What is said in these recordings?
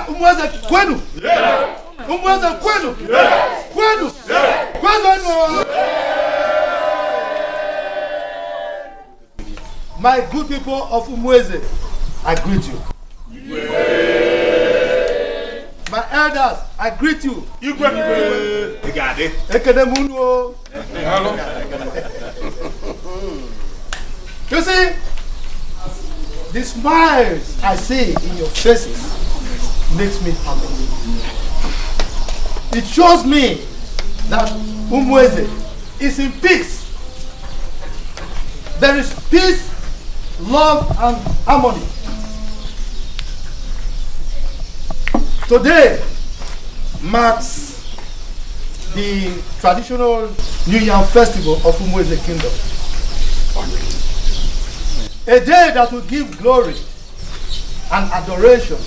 Umweza kwenu? Umweza kwenu? Kwenu? Kwenu? My good people of Umweze, I greet you. My elders, I greet you. You got it. You see, the smiles I see in your faces makes me happy. It shows me that Umweze is in peace. There is peace, love, and harmony. Today marks the traditional New Year festival of Umweze Kingdom. A day that will give glory and adoration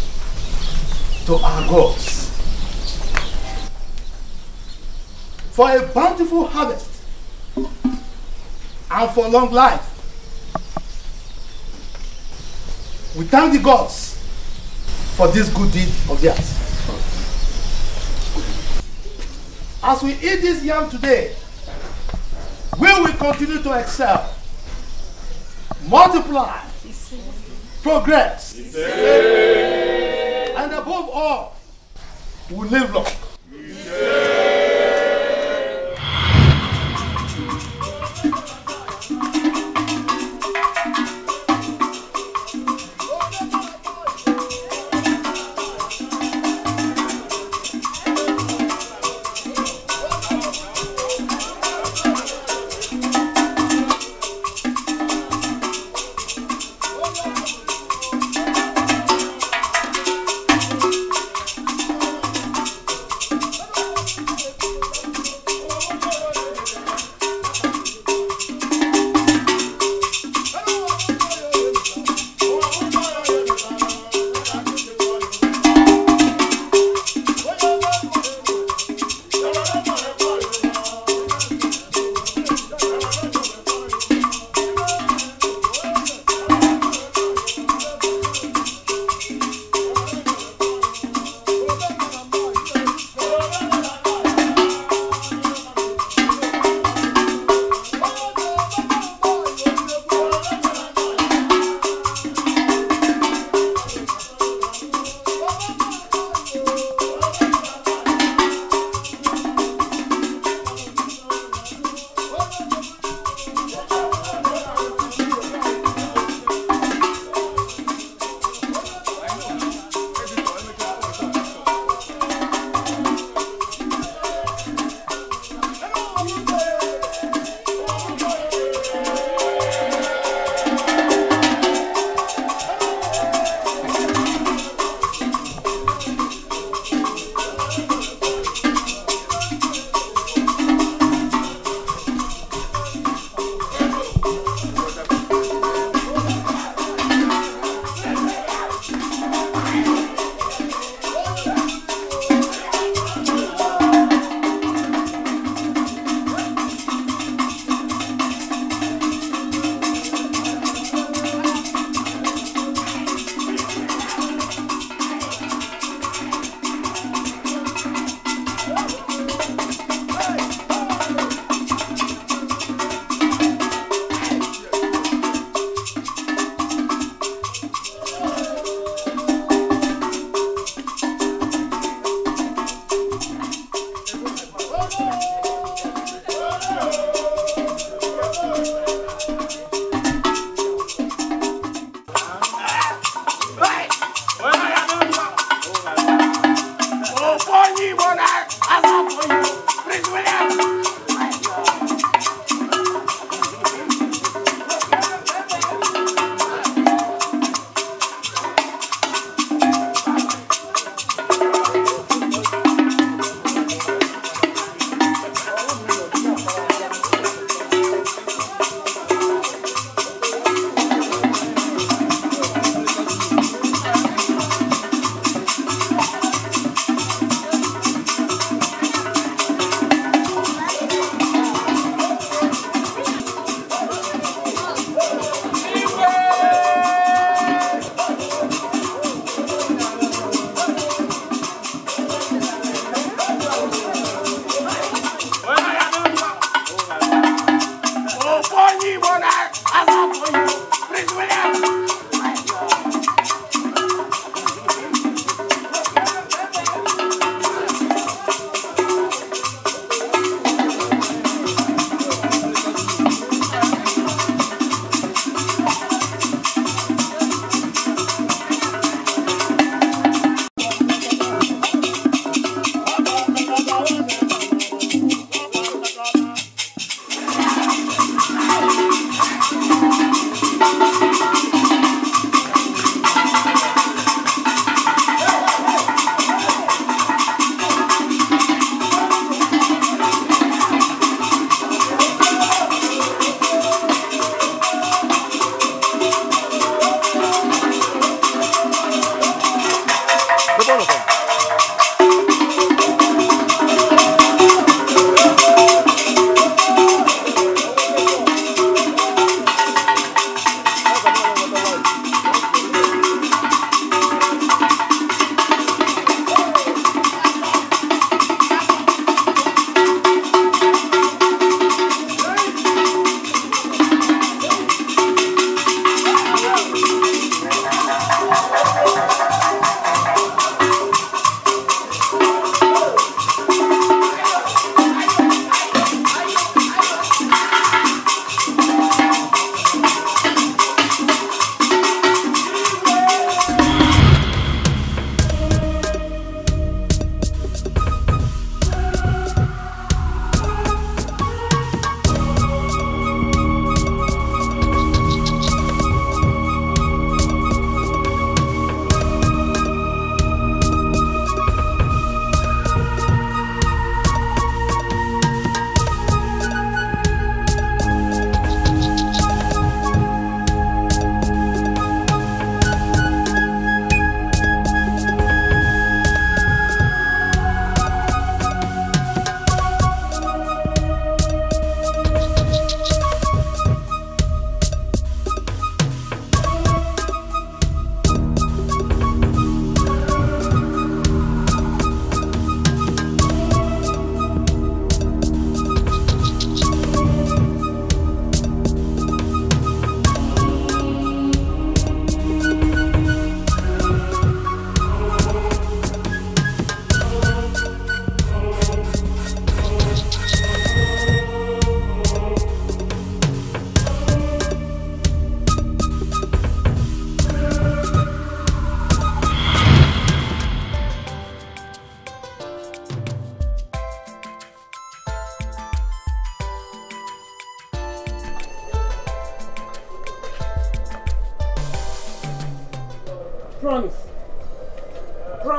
to our gods for a bountiful harvest and for long life. We thank the gods for this good deed of theirs. As we eat this yam today, we will continue to excel, multiply, progress, and above all, we live long.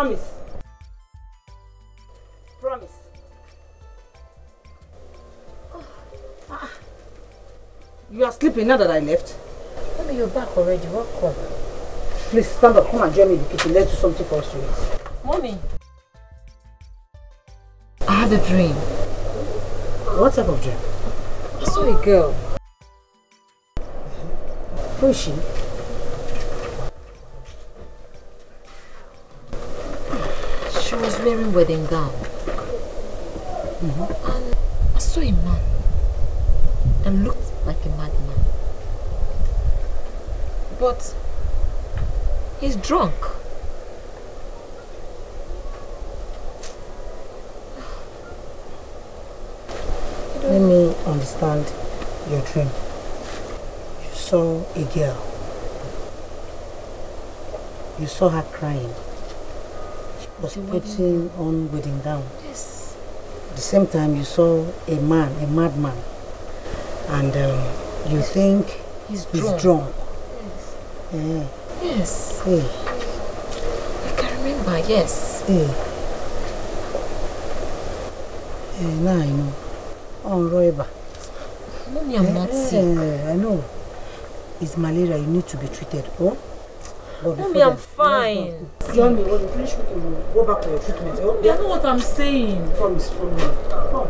Promise. Promise. You are sleeping now that I left? Maybe you're back already. Welcome. Please stand up. Come and join me in the kitchen. Let's do something for us to eat. Mommy. I had a dream. What type of dream? I saw a girl. Who is she? She was wearing wedding gown. And I saw a man that looked like a madman. But he's drunk. Let me understand your dream. You saw a girl. You saw her crying. She was putting on wedding gown. Yes. At the same time, you saw a man, a madman. And you think he's drunk. Yes. Yeah. Yes. Hey. I can remember, yes. Hey. Now I know. Oh, Roiba. Mommy, I'm not sick. I know. It's malaria. You need to be treated. Oh? Mommy, I'm fine. Join me. When you finish cooking, we'll go back to your treatment. Oh? You know what I'm saying. Promise from me. Come.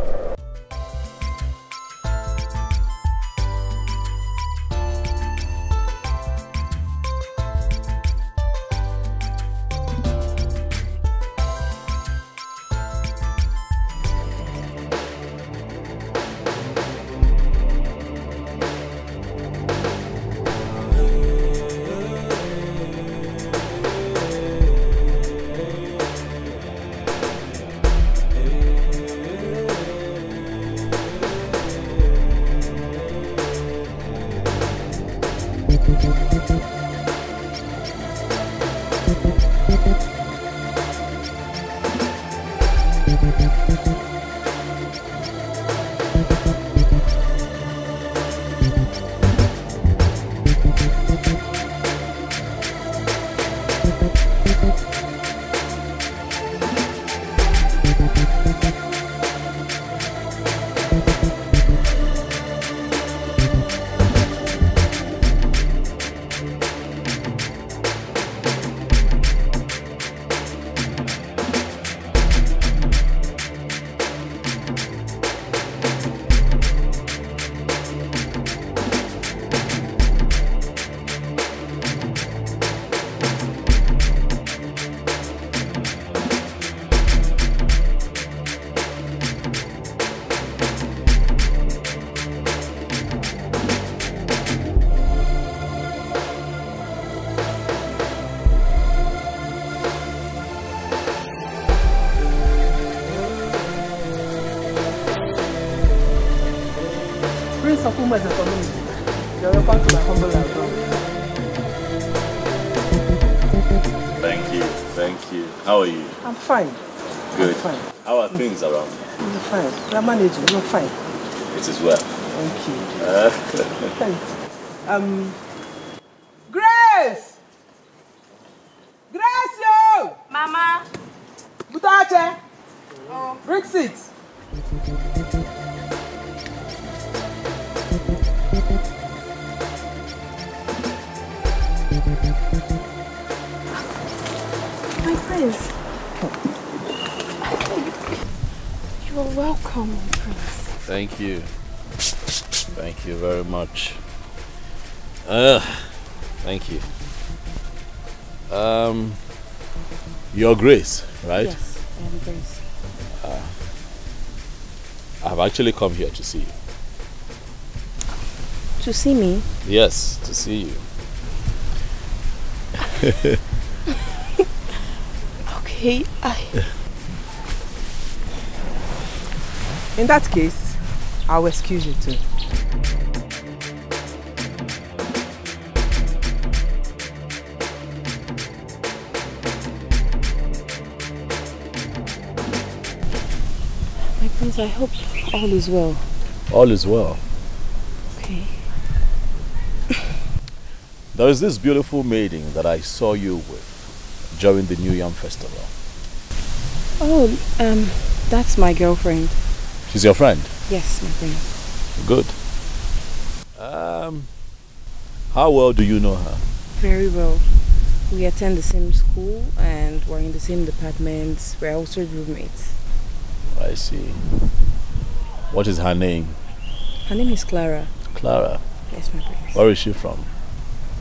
As a community, you're welcome to my humble library. Thank you. How are you? I'm fine. Good. I'm fine. How are things around? You're fine. You're managing. You're fine. It is well. Thank you. Thanks. Grace! Grace, yo! Mama! Butache! Bring seats. My prince. You're welcome, prince. Thank you. Thank you very much. Thank you. Your Grace, right? Yes, I am Grace. I've actually come here to see you. To see me? Yes, to see you. Okay, In that case, I'll excuse you too. My prince, I hope all is well. All is well. Okay. There is this beautiful maiden that I saw you with during the New Yam Festival? Oh, that's my girlfriend. She's your friend? Yes, my friend. Good. How well do you know her? Very well. We attend the same school and we're in the same department. We're also roommates. I see. What is her name? Her name is Clara. Clara? Yes, my friend. Where is she from?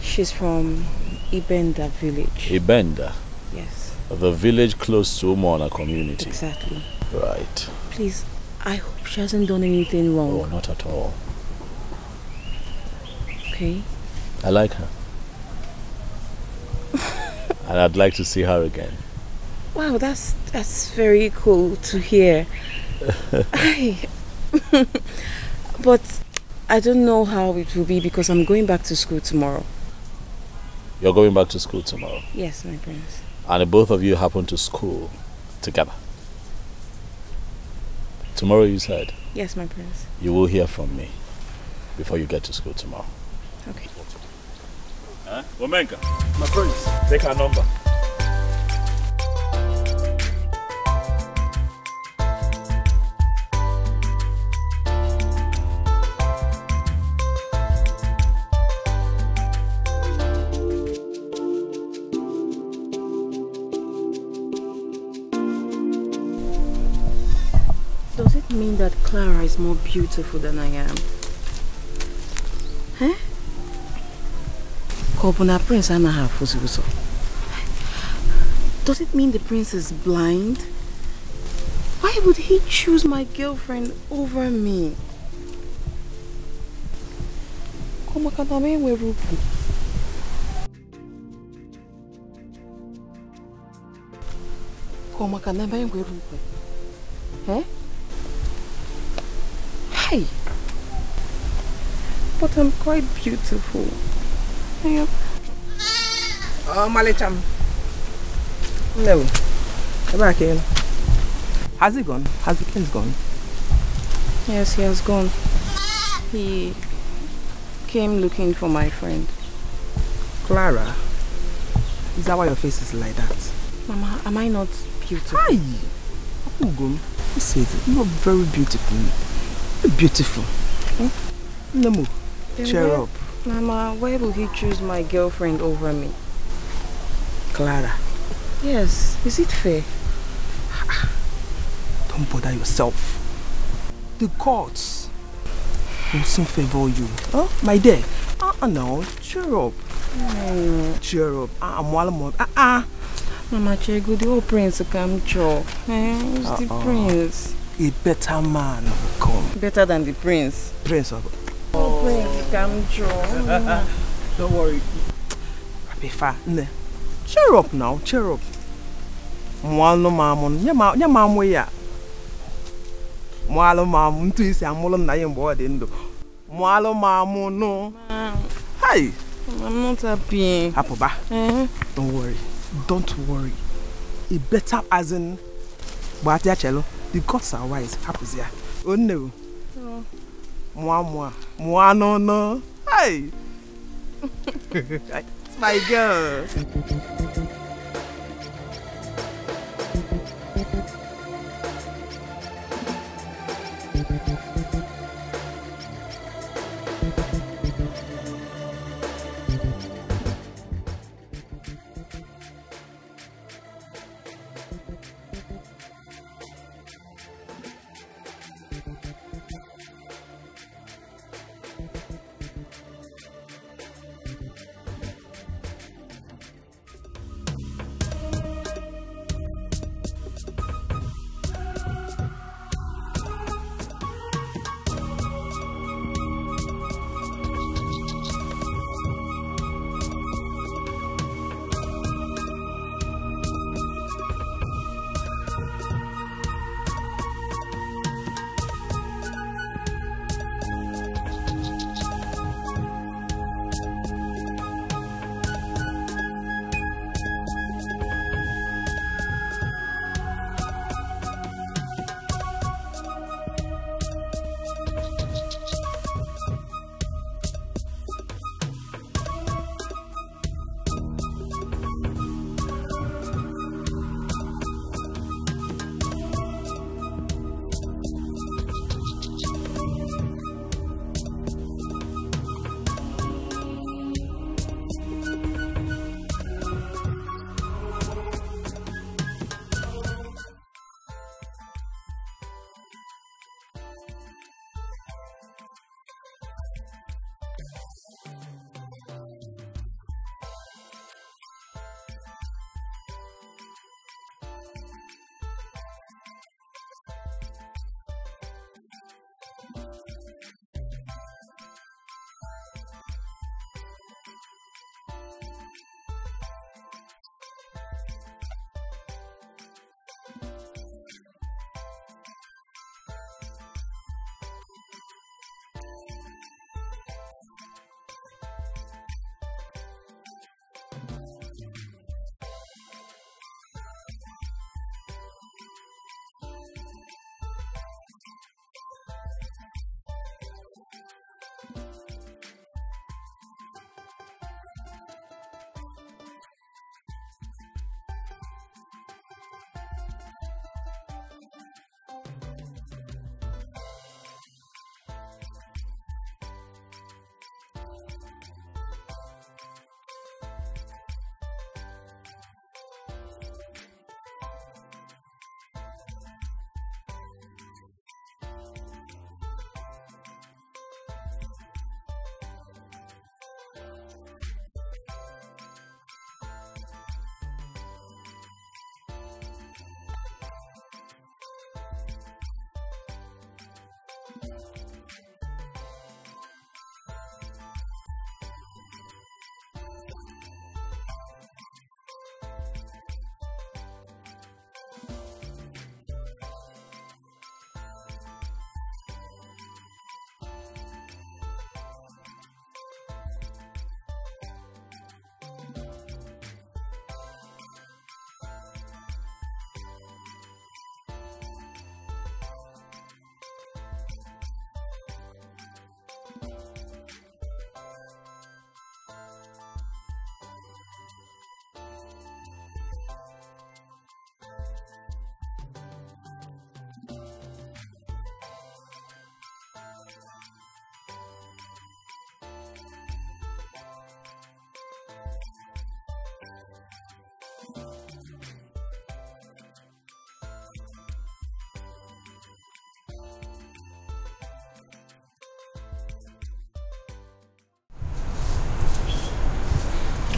She's from Ibenda village. Ibenda? Yes. The village close to Umona community? Exactly. Right. Please, I hope she hasn't done anything wrong. Oh, not at all. Okay. I like her. And I'd like to see her again. Wow, that's very cool to hear. But I don't know how it will be because I'm going back to school tomorrow. You're going back to school tomorrow? Yes, my prince. And both of you happen to school together? Tomorrow, you said? Yes, my prince. You will hear from me before you get to school tomorrow. Okay. Huh? Womenka. My prince. Take her number. Does it mean that Clara is more beautiful than I am? Huh? Prince Does it mean the prince is blind? Why would he choose my girlfriend over me? Huh? Hey! But I'm quite beautiful. Yeah. Oh, Malicham. No. Come back in. Has he gone? Has the prince gone? Yes, he has gone. He came looking for my friend. Clara, is that why your face is like that? Mama, am I not beautiful? Hi! Who said you are very beautiful. You're beautiful. No, cheer up. Mama, why will he choose my girlfriend over me? Clara. Yes, is it fair? Don't bother yourself. The gods will soon favor you. Oh, my dear. No, cheer up. Cheer up. Mama Chegu, the old prince come cho. Who's the prince? A better man will come. Better than the prince? Prince of... Oh, prince come cho. Don't worry. Cheer up now, cheer up. Mwalo mamun, nya mamu ya. Mwalo mamu, mtu isi amulo na yembo adendo. Mwalo mamu no. Hi. I'm not happy. Happy ba? Don't worry. Don't worry. A better as in Batia Cello. The gods are wise. Happy here. Oh no. Moi. No. Hey. It's my girl.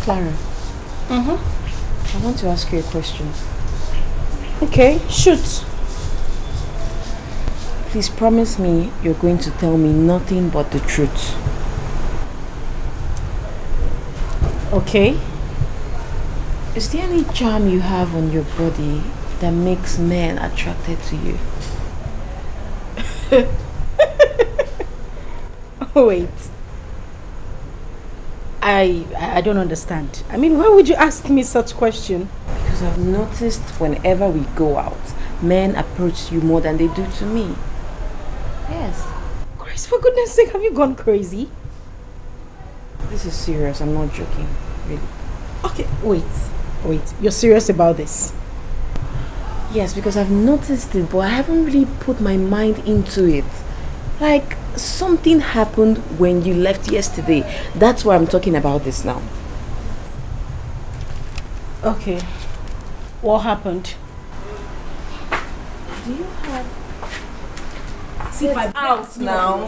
Clara. I want to ask you a question. Okay, shoot. Please promise me you're going to tell me nothing but the truth. Okay. Is there any charm you have on your body that makes men attracted to you? Wait. I don't understand. I mean, why would you ask me such question? Because I've noticed whenever we go out, men approach you more than they do to me. Yes. Grace, for goodness sake, have you gone crazy? This is serious, I'm not joking. Really. Okay, wait. You're serious about this? Yes, because I've noticed it, but I haven't really put my mind into it. Like, something happened when you left yesterday. That's why I'm talking about this now. Okay. What happened? Do you have... See if I'm out now.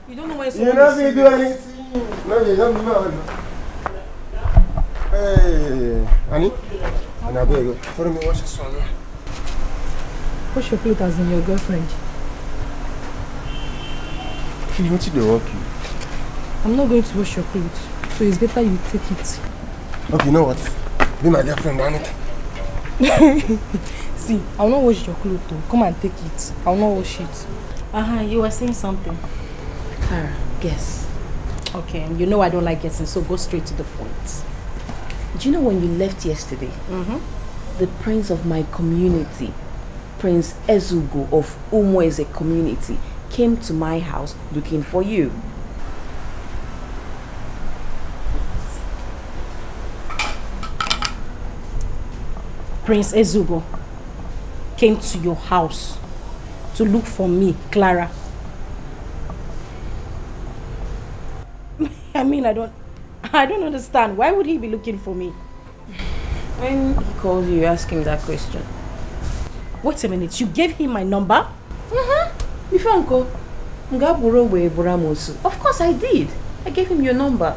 You don't know where You don't need to do anything. No, you don't know. Hey, Annie. And I beg you, follow me, wash this one. Wash your plate as in your girlfriend. You want to do work you? I'm not going to wash your clothes, so it's better you take it. Okay, you know what? Be my girlfriend, Annie. See, I will not wash your clothes too. Come and take it. I will not wash it. You were saying something. Clara, guess. Okay, you know I don't like guessing, so go straight to the point. Do you know when you left yesterday? The prince of my community, Prince Ezugo of Umueze community, came to my house looking for you. Prince Ezugo came to your house to look for me, Clara. I mean, I don't understand. Why would he be looking for me? When he called you, ask him that question. Wait a minute, you gave him my number? Before Uncle, of course I did. I gave him your number.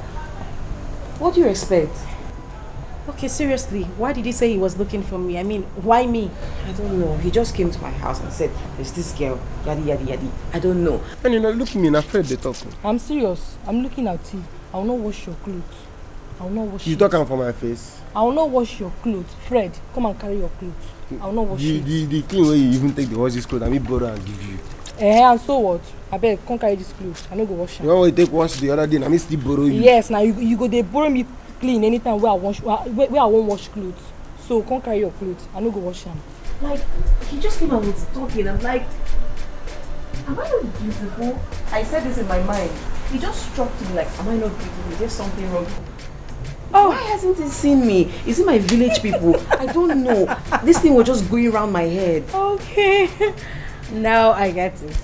What do you expect? Okay, seriously, why did he say he was looking for me? I mean, why me? I don't know. He just came to my house and said, there's this girl, yadi yadi yadi. I don't know. And you know, look at me, I'm afraid they talk. I'm serious. I'm looking at you. I will not wash your clothes. I will not wash You talking for my face? I will not wash your clothes. Fred, come and carry your clothes. I will not wash it. The clean way you even take the wash this clothes, I mean borrow and give you. And so what? I beg, come carry this clothes. I no go wash them. You want to take wash the other day, I mean still borrow you. Yes, now you go they borrow me clean anytime where I won't wash clothes. So come carry your clothes. I no go wash them. Like, he just came and was talking. I'm like, am I not beautiful? I said this in my mind. He just struck me like, am I not beautiful? Is there something wrong? Oh, why hasn't he seen me? Is it my village people? I don't know. This thing was just going around my head. Okay. Now I get it.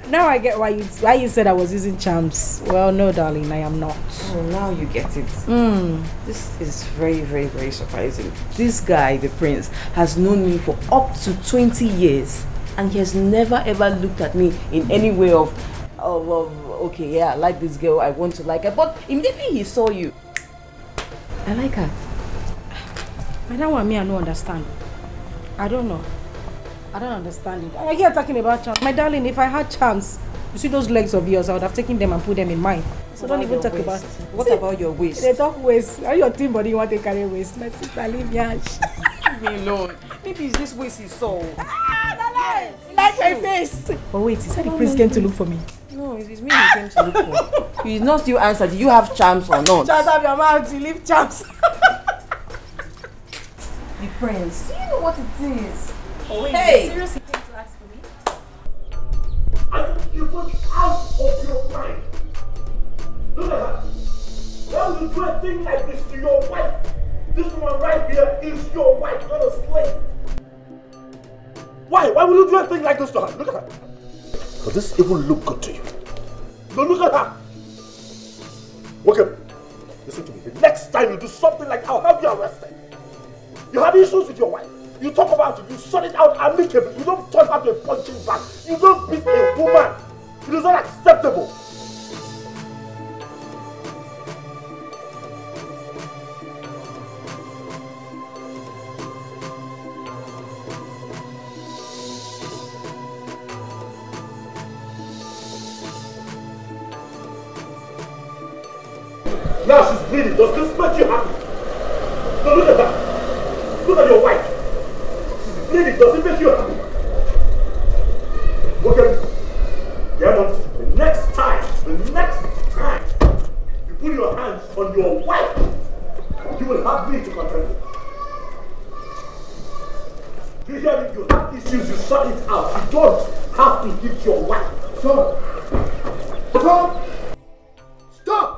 Now I get why you said I was using charms. Well, no, darling, I am not. Oh, now you get it. This is very, very, very surprising. This guy, the prince, has known me for up to 20 years. And he has never ever looked at me in any way of okay, yeah, I like this girl, I want to like her. But immediately he saw you. I like her. I don't want me, I don't understand. I don't know. I don't understand it. I hear talking about charms. My darling, if I had charms, you see those legs of yours, I would have taken them and put them in mine. So don't even talk about it. What about your waist? They talk waist. Are you your team body you want to carry waist? My sister, leave me Leave me alone. Maybe it's this waist he saw. Yes, like my face. But wait, he said the prince came to look for me. No, it's me he came to look for. You did not still answer. Do you have charms or not? Shut up your mouth, you leave charms. The prince. Do you know what it is? Oh, wait, hey! Seriously came to ask for me? You put out of your mind. Look at that. Why would you do a thing like this to your wife? This one right here is your wife, not a slave. Why? Why would you do a thing like this to her? Look at her. Does this even look good to you? No, look at her. Okay, listen to me. The next time you do something like that, I'll have you arrested. You have issues with your wife. You talk about it, you sort it out amicably. You don't turn her to a punching bag. You don't beat a woman. It is not acceptable. Now she's bleeding. Does this make you happy? No, look at that. Look at your wife. She's bleeding. Does it make you happy? Look at me. The next time you put your hands on your wife, you will have me to contend with. You hear me? You have issues, you sort it out. You don't have to hit your wife. Son! Stop!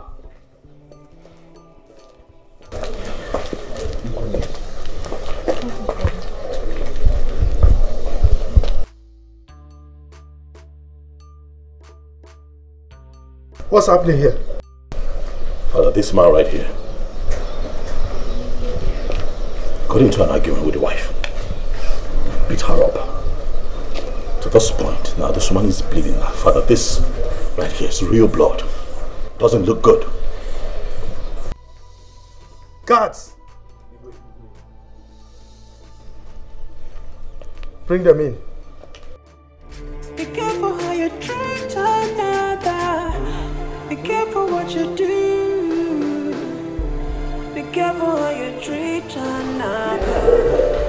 What's happening here? Father, this man right here got into an argument with the wife. Beat her up. To this point, now this woman is bleeding. Father, this right here is real blood. Doesn't look good. Guards! Bring them in. Be careful how you treat another. Be careful what you do. Be careful how you treat another.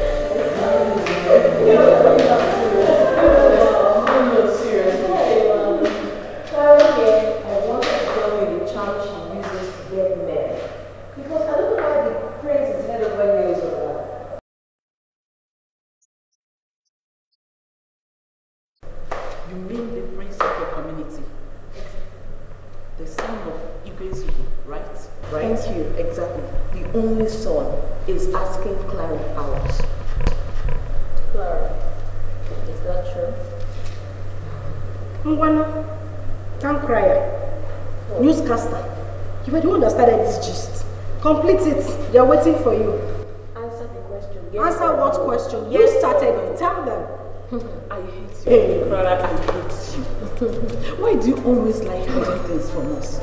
You mean the prince of your community? The son of Igwe's, right? Thank you, exactly. The only son is asking Clara out. Clara, is that true? Ngwana, town crier, newscaster. You were the one that started this gist. Complete it. They are waiting for you. Answer the question. Yes. Answer what question? You started it. Tell them. I hate you. Hey, Clara, I hate you. Why do you always like hiding things from us?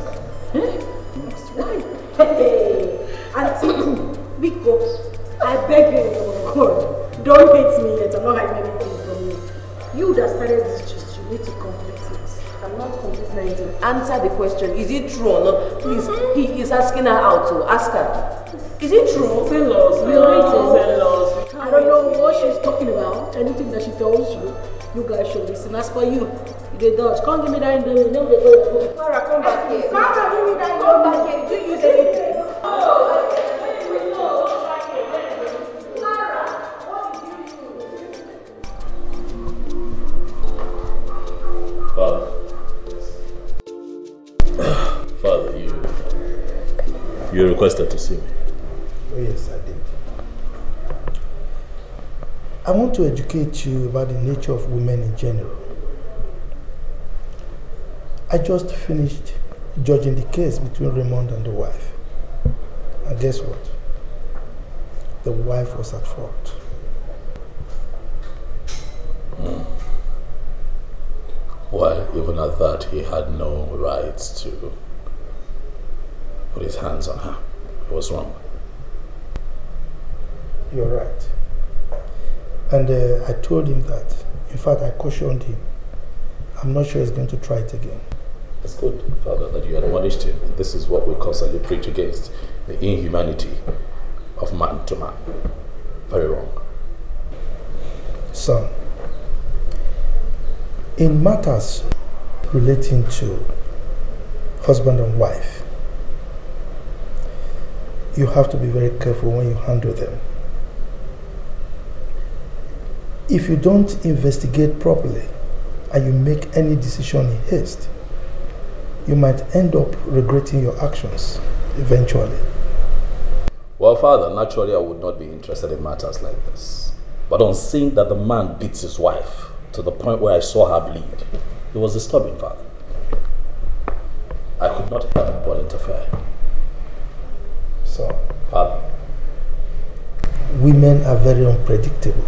Why? Hey, Auntie, Biko, I beg you, oh God, don't hate me yet. I'm not hiding anything from you. You that started this gist, you need to complete it. I'm not completing anything. Answer the question. Is it true or not? Please, he is asking her out to ask her. Is it true? Tell us. I don't know what she's talking about. Anything that she tells you, you guys should listen. As for you, they dodge. Come give me that indomie. No, they go. Clara, come back here. Clara, give me that Come back here. Do you use anything? Clara, what did you do? Father, you requested to see me. Oh yes, I did. I want to educate you about the nature of women in general. I just finished judging the case between Raymond and the wife. And guess what? The wife was at fault. Well, even at that, he had no rights to put his hands on her. He was wrong. You're right. And I told him that. In fact, I cautioned him. I'm not sure he's going to try it again. It's good, Father, that you admonished him. This is what we constantly preach against, the inhumanity of man to man. Very wrong. Son, in matters relating to husband and wife, you have to be very careful when you handle them. If you don't investigate properly and you make any decision in haste, you might end up regretting your actions eventually. Well, Father, naturally I would not be interested in matters like this. But on seeing that the man beats his wife to the point where I saw her bleed, it was disturbing, Father. I could not help but interfere. So, Father, women are very unpredictable.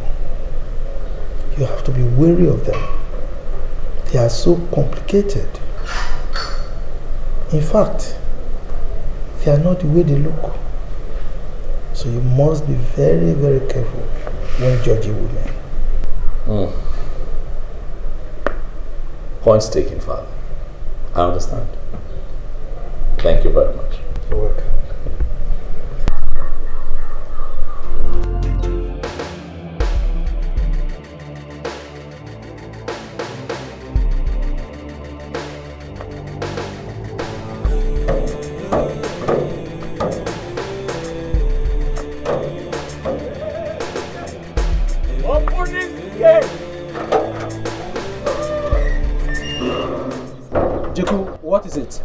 You have to be wary of them. They are so complicated. In fact, they are not the way they look. So you must be very, very careful when judging women. Points taken, Father. I understand. Thank you very much. You're welcome. Open this gate! CHUKWU, what is it?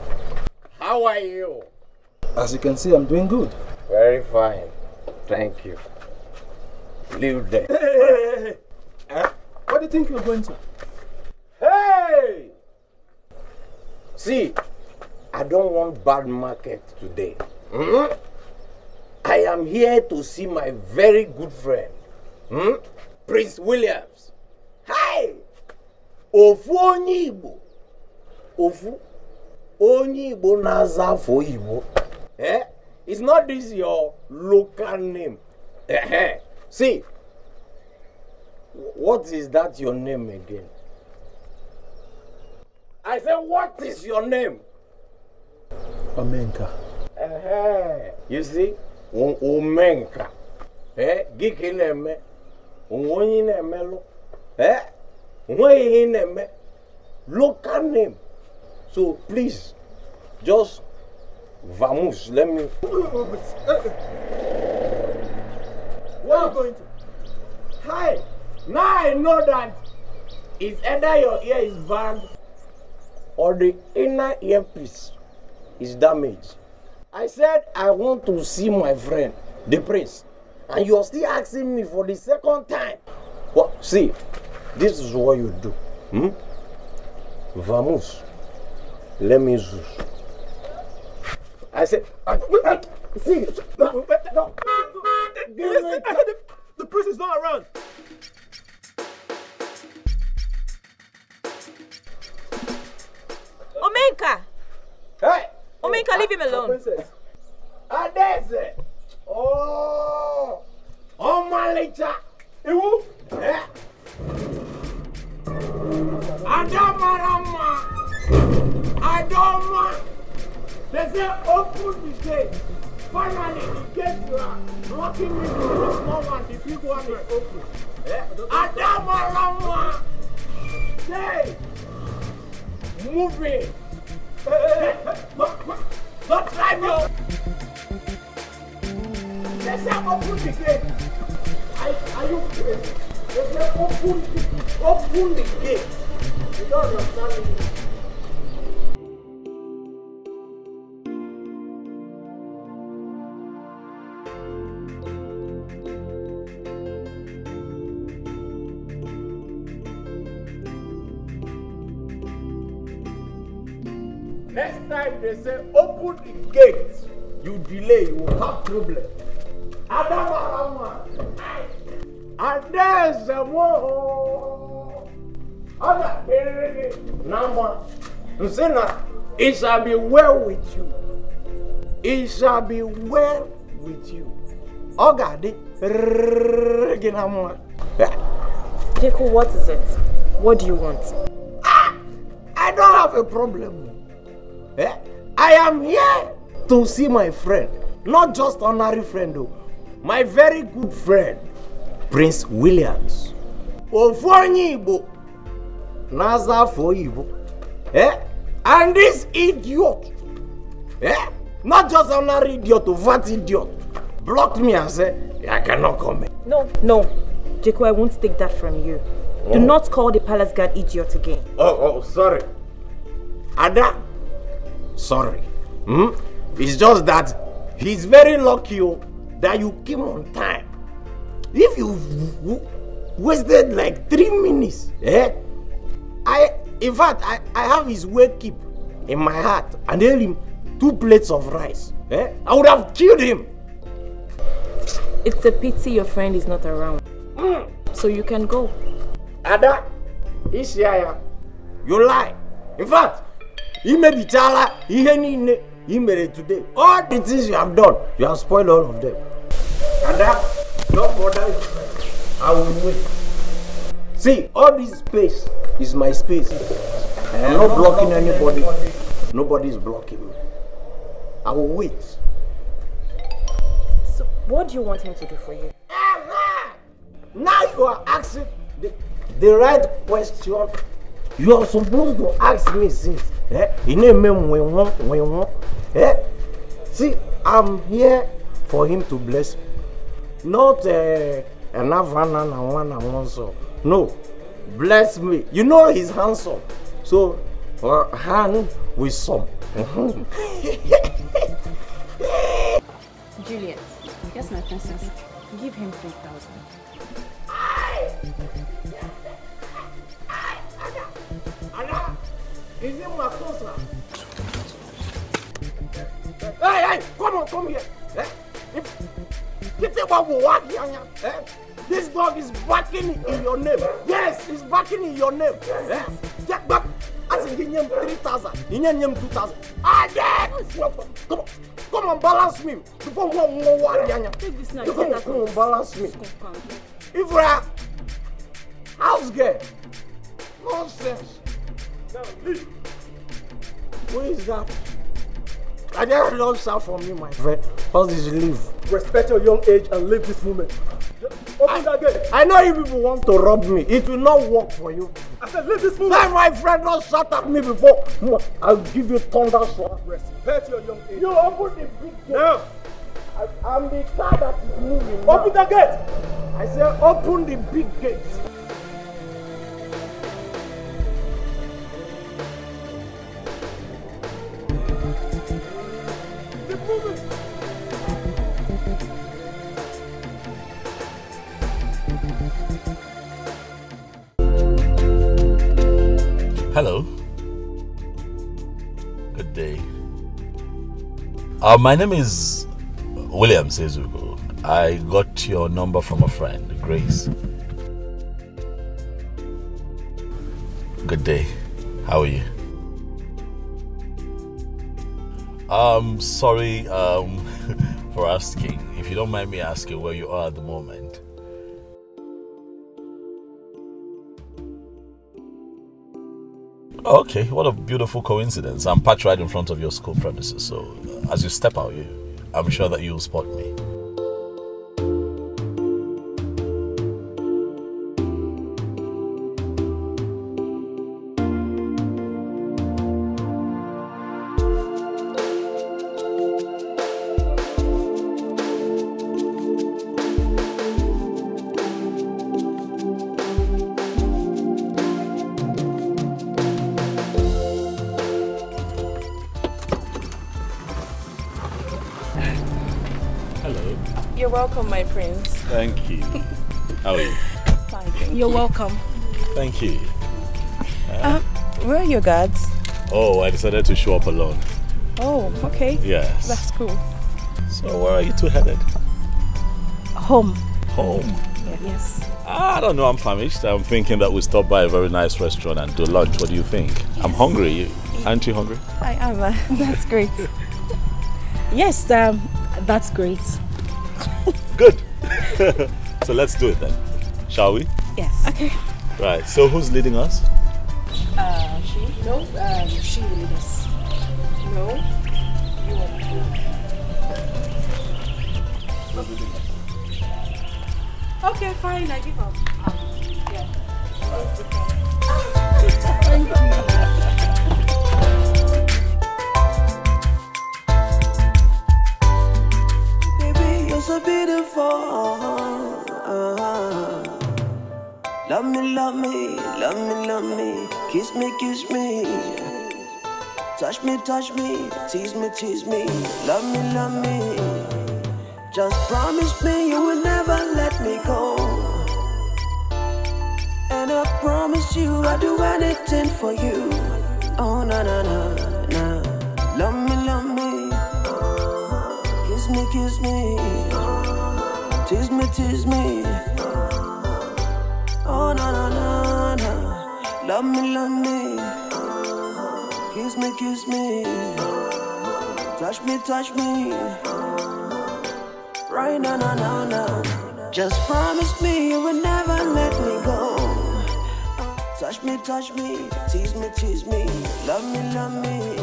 How are you? As you can see, I'm doing good. Very fine. Thank you. Leave there. Hey. What do you think you're going to? Hey! See, I don't want bad market today. I am here to see my very good friend, Prince Williams. Hi! Ofu onye Igbo. Ofu onye Igbo naza for Igbo. Is not this your local name? See, what is that your name again? I said, what is your name? Omenka. You see? Omenka. Giki neme. Onyi neme lo. Onyi neme. Local name. So please, just vamos. Let me. Where are you going to? Hi. Now I know that it's either your ear is bad or the inner earpiece is damaged. I said I want to see my friend, the prince, and you're still asking me for the second time. Well, see, this is what you do. Vamos. Let me zoom. I said, see, no. The prince is not around. Omenka! Hey! Omenka, leave him alone. Adese! Oh! Oh, Malicha! Ewu! Adamarama! Adoma! They say open the gate. Finally, the gate you are blocking me from the small one, the big one is open. Adamarama! Say! Move it! Don't try me! They say open the gate. Are you crazy? They say open the gate. You don't understand me. Next time they say open the gate, you delay, you will have problem. Adamarama. And there's a more. Number. It shall be well with you. It shall be well with you. CHUKWU, what is it? What do you want? I don't have a problem. I am here to see my friend. Not just ordinary friend though. My very good friend, Prince Williams. Ofonyi Igbo. Naza for Igbo. And this idiot. Not just ordinary idiot, a fat idiot. Blocked me and said, I cannot come in. No, CHUKWU, I won't take that from you. Do not call the palace guard idiot again. Oh, sorry. Ada, sorry. It's just that he's very lucky that you came on time. If you wasted like 3 minutes, in fact, I have his wake keep in my heart and gave him 2 plates of rice. I would have killed him. It's a pity your friend is not around. So you can go. Ada, Ishiaya, you lie. In fact, he may be chala, he made it today. All the things you have done, you have spoiled all of them. Ada, don't bother your friend. I will wait. See, all this space is my space. I am not blocking anybody. Nobody is blocking me. I will wait. So, what do you want him to do for you? Now you are asking the right question. You are supposed to ask me since. See, I'm here for him to bless me. Not and have one and one and one so. No, bless me. You know he's handsome. So, hand with some. Juliet, guess my princess. Give him 3,000. Anna, is it my closer? Hey, come here. This dog is barking in your name. Yes, he's barking in your name. Get back. As in, give him 3,000. Give him 2,000. Come on, balance me. Take this now. Come on, balance me. If we are house girl, nonsense. Now leave. Who is that? I just don't sound from you, my friend. How did you leave? Respect your young age and leave this moment. Open that gate. I know you people want to rob me. It will not work for you. I said leave this moment. Let my friend not shut at me before. I'll give you thunder sword. Respect your young age. You open the big gate. Now. I'm the car that is moving. Open that gate. I said open the big gate. Hello. Good day. My name is William Sezugo. I got your number from a friend, Grace. Good day. How are you? Sorry for asking. If you don't mind me asking where you are at the moment. Okay, what a beautiful coincidence. I'm parked right in front of your school premises, so as you step out, I'm sure that you'll spot me. You're welcome, my prince. Thank you. How are you? Fine, thank you. You're welcome. Thank you. Where are your guards? Oh, I decided to show up alone. Oh, okay. Yes. That's cool. So where are you two headed? Home. Home? Yeah. Yes. I don't know, I'm famished. I'm thinking that we stop by a very nice restaurant and do lunch. What do you think? Yes. I'm hungry. Aren't you hungry? I am. That's great. Yes, that's great. Good. So let's do it then. Shall we? Yes. Okay. Right. So who's leading us? She? No, she will lead us. No, you are. Who's leading us? Okay, fine. I give up. Yeah. Thank you. So beautiful. Love me, love me, love me, love me. Kiss me, kiss me. Touch me, touch me. Tease me, tease me. Love me, love me. Just promise me you will never let me go. And I promise you I'll do anything for you. Oh, na na na na. Love me, love me. Kiss me, kiss me. Tease me, tease me. Oh, na na na na. Love me, love me. Kiss me, kiss me. Touch me, touch me. Right now, now, now, now. Just promise me you will never let me go. Touch me, tease me, tease me. Love me, love me.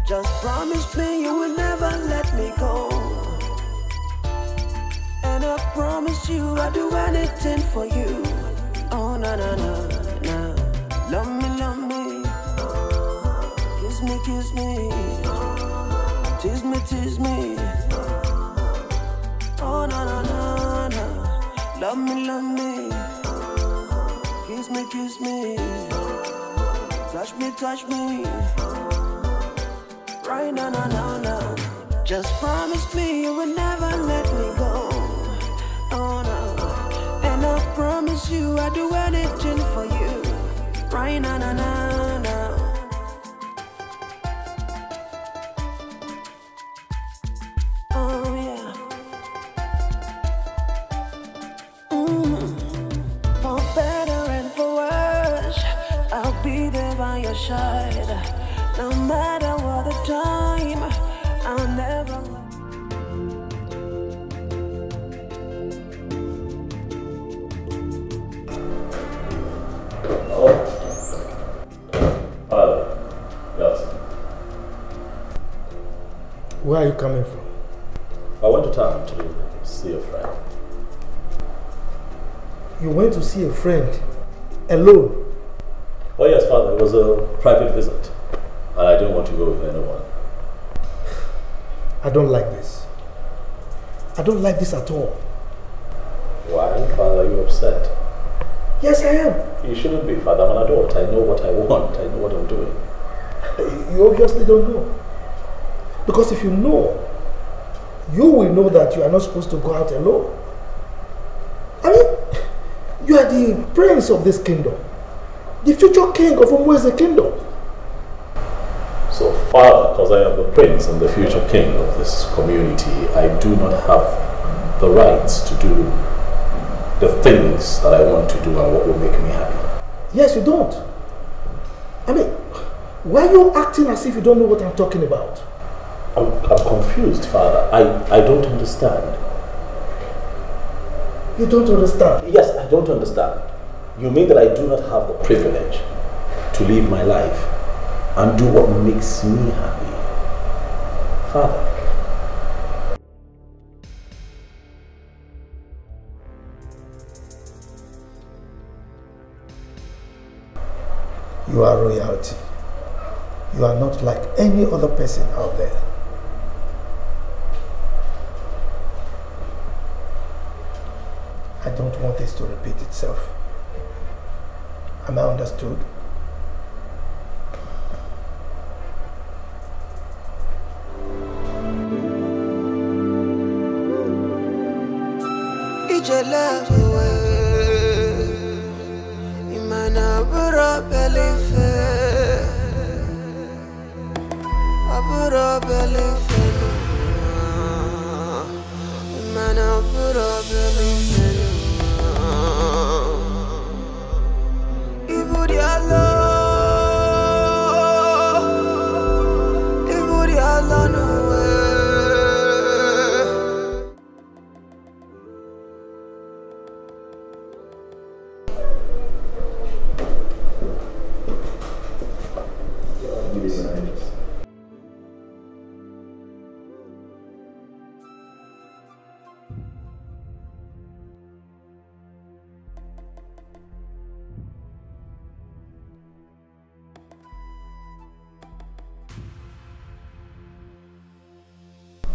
Just promise me you will never let me go. And I promise you I'll do anything for you. Oh, na na na na. Love me, love me. Kiss me, kiss me. Tease me, tease me. Oh, na na na na. Love me, love me. Kiss me, kiss me. Touch me, touch me. Right now, now, now, now. Just promise me you will never let me go. Oh no. And I promise you I'll do anything for you. Right now, now, now, now. Oh yeah. For better and for worse, I'll be there by your side. No matter what the time, I'll never. Yes. Where are you coming from? I went to town to see a friend. You went to see a friend alone? Oh yes, Father, it was a private visit. And I didn't want to go with anyone. I don't like this. I don't like this at all. Why, Father, are you upset? Yes, I am. You shouldn't be, Father. I'm an adult. I know what I want. I know what I'm doing. You obviously don't know. Because if you know, you will know that you are not supposed to go out alone. I mean, you are the prince of this kingdom. The future king of Umweze kingdom. So, Father, because I am the prince and the future king of this community, I do not have the rights to do the things that I want to do and what will make me happy. Yes, you don't. I mean, why are you acting as if you don't know what I'm talking about? I'm confused, Father. I don't understand. You don't understand? Yes, I don't understand. You mean that I do not have the privilege to live my life and do what makes me happy? Father. You are royalty. You are not like any other person out there. I don't want this to repeat itself. Am I understood?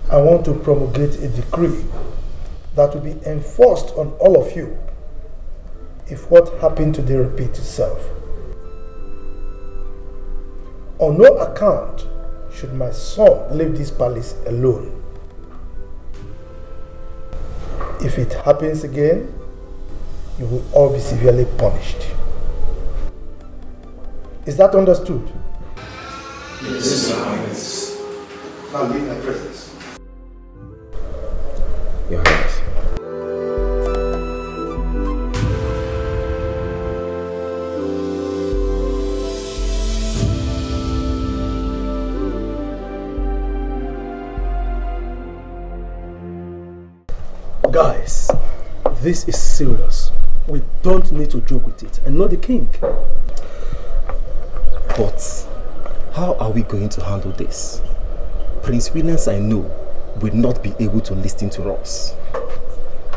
I want to promulgate a decree that will be enforced on all of you if what happened today repeats itself. On no account should my son leave this palace alone. If it happens again, you will all be severely punished. Is that understood? Yes, Your Highness. Now leave my presence. Your Highness. Guys, this is serious. We don't need to joke with it. And not the king. But how are we going to handle this? Prince Williams, I know, will not be able to listen to us.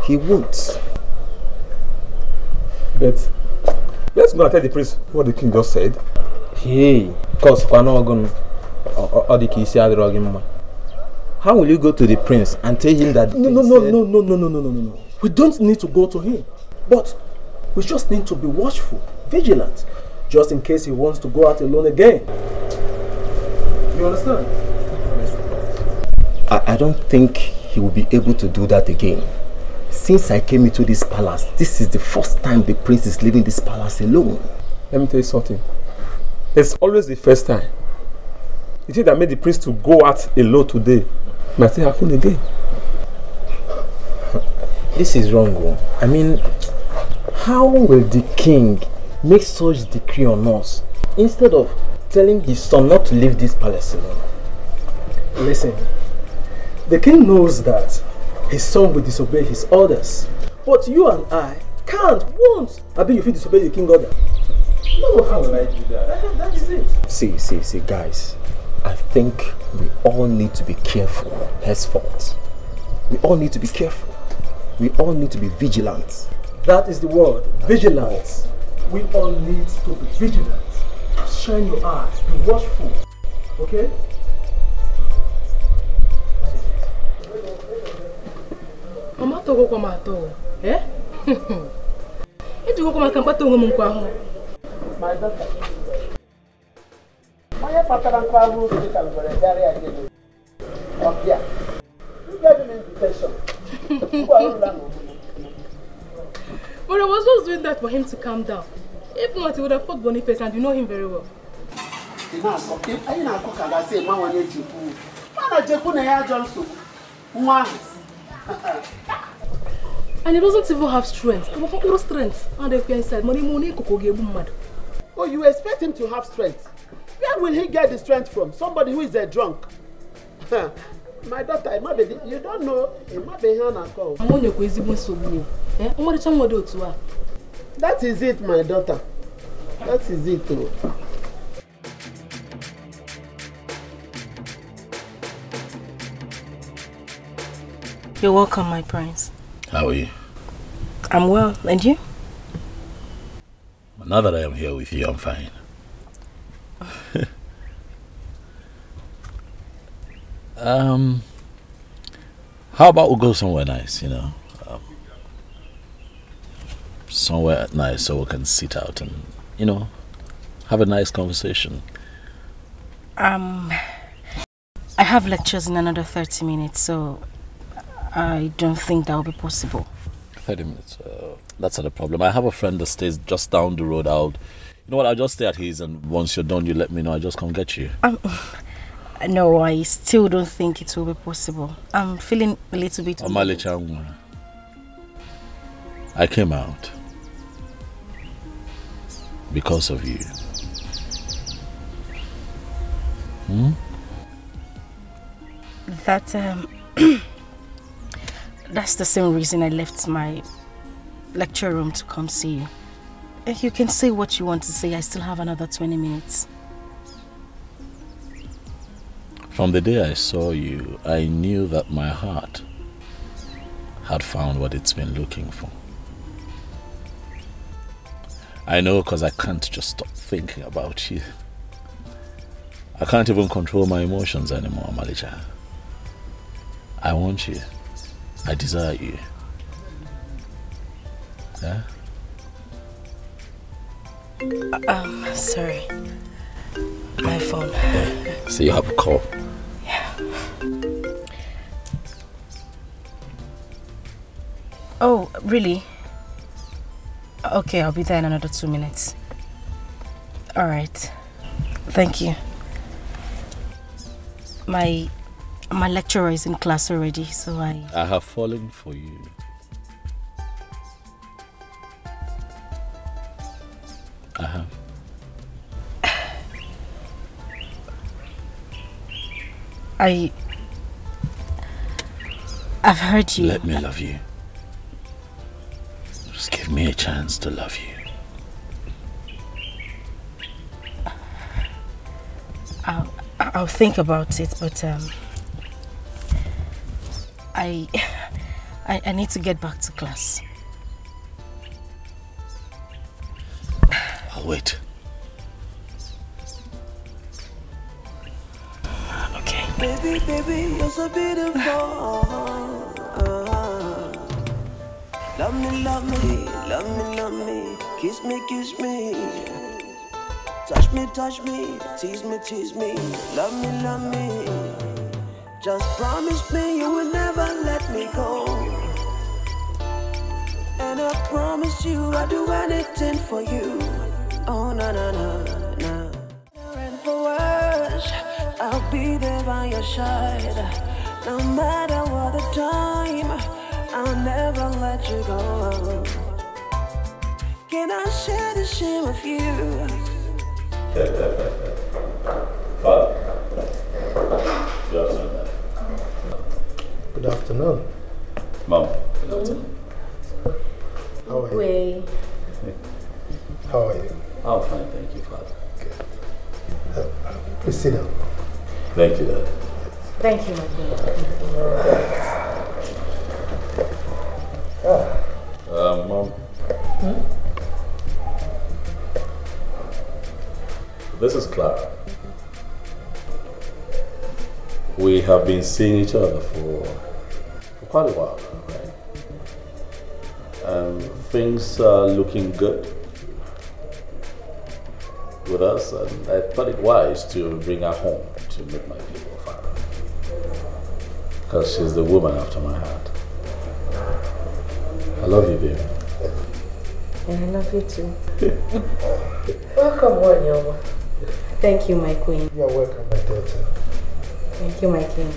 He won't. But let's go and tell the prince what the king just said. Hey, cause how will you go to the prince and tell him that? No. We don't need to go to him. But we just need to be watchful, vigilant, just in case he wants to go out alone again. You understand? I don't think he will be able to do that again. Since I came into this palace, this is the first time the prince is leaving this palace alone. Let me tell you something. It's always the first time. The thing that made the prince to go out alone today might still happen again. This is wrong. I mean, how will the king make such decree on us instead of telling his son not to leave this palace alone? Listen, the king knows that his son will disobey his orders. But you and I can't, won't. I bet you feel disobey the king's order. No, how will I do that? That is it. See, guys. I think we all need to be careful henceforth. We all need to be careful. We all need to be vigilant. That is the word, vigilant. We all need to be vigilant. Shine your eye, be watchful. Okay? Mama togo kwa mato, eh? Iti go kwa makampato ngo mukwa ho. My daughter. My patara kwa ho se ka ngore gari aje. Okay. You gave him invitation. But I was just doing that for him to calm down. If not, he would have fought Boniface, and you know him very well. And he doesn't even have strength. And if you're inside, oh, you expect him to have strength? Where will he get the strength from? Somebody who is a drunk. My daughter, you don't know, it might be Hannah call. That is it, my daughter. That is it, too. You're welcome, my prince. How are you? I'm well, and you? Now that I am here with you, I'm fine. How about we go somewhere nice, you know? Somewhere nice so we can sit out and, you know, have a nice conversation. I have lectures in another 30 minutes, so I don't think that will be possible. 30 minutes? That's not a problem. I have a friend that stays just down the road. You know what, I'll just stay at his, and once you're done, you let me know. I'll just come get you. No, I still don't think it will be possible. I'm feeling a little bit... I came out because of you. That's the same reason I left my lecture room to come see you. If you can say what you want to say, I still have another 20 minutes. From the day I saw you, I knew that my heart had found what it's been looking for. I know, because I can't just stop thinking about you. I can't even control my emotions anymore, Malicha. I want you. I desire you. Yeah? Sorry. My phone. So you have a call? Yeah. Oh, really? Okay, I'll be there in another 2 minutes. Alright. Thank you. My lecturer is in class already, so I have fallen for you. I have. I've heard you. Let me love you. Just give me a chance to love you. I'll think about it, but I need to get back to class. I'll wait. Okay. Baby, baby, you're so beautiful. Love me, love me, love me, love me. Kiss me, kiss me. Touch me, tease me, tease me. Love me, love me. Just promise me you will never let me go. And I promise you I'll do anything for you. Oh, no, no, no, no. And for worse, I'll be there by your side. No matter what the time, I'll never let you go. Can I share the shame with you? Father, good afternoon. Good afternoon. Mom, good afternoon. How are you? How are you? I'm fine, thank you, Father. Good. Please sit down. Thank you, Dad. Thank you, my dear. Mom. This is Clara. We have been seeing each other for quite a while now, right? And things are looking good with us, and I thought it wise to bring her home to meet my people, Father. Because she's the woman after my heart. I love you, dear. And I love you too. Welcome, Wanyowa. Thank you, my queen. You're welcome, my daughter. Thank you, my king.